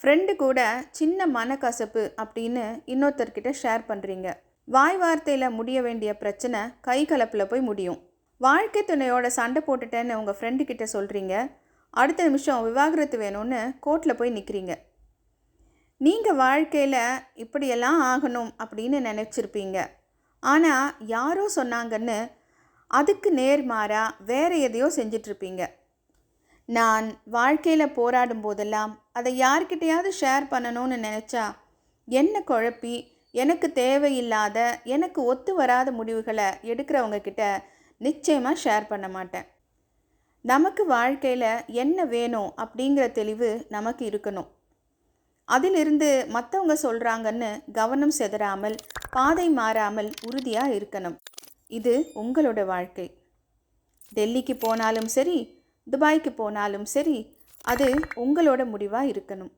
Friend கூட சின்ன மனக்கசப்பு அப்படின்னு இன்னொருத்தர்கிட்ட ஷேர் பண்ணுறீங்க. வாய் வார்த்தையில் முடிய வேண்டிய பிரச்சனை கை கலப்பில் போய் முடியும். வாழ்க்கை துணையோட சண்டை போட்டுட்டேன்னு உங்கள் ஃப்ரெண்டு கிட்ட சொல்கிறீங்க. அடுத்த நிமிஷம் விவாகரத்து வேணும்னு கோர்ட்டில் போய் நிற்கிறீங்க. நீங்கள் வாழ்க்கையில் இப்படியெல்லாம் ஆகணும் அப்படின்னு நினச்சிருப்பீங்க. ஆனால் யாரோ சொன்னாங்கன்னு அதுக்கு நேர்மாறாக வேறு எதையோ செஞ்சிட்ருப்பீங்க. நான் வாழ்க்கையில் போராடும் போதெல்லாம் அதை யார்கிட்டையாவது ஷேர் பண்ணணும்னு நினச்சா என்ன குழப்பி எனக்கு தேவையில்லாத எனக்கு ஒத்து வராத முடிவுகளை எடுக்கிறவங்க கிட்ட நிச்சயமாக ஷேர் பண்ண மாட்டேன். நமக்கு வாழ்க்கையில் என்ன வேணும் அப்படிங்கிற தெளிவு நமக்கு இருக்கணும். அதிலிருந்து மற்றவங்க சொல்கிறாங்கன்னு கவனம் செதறாமல் பாதை மாறாமல் உறுதியாக இருக்கணும். இது உங்களோட வாழ்க்கை. டெல்லிக்கு போனாலும் சரி, துபாய்க்கு போனாலும் சரி, அது உங்களோட முடிவாக இருக்கணும்.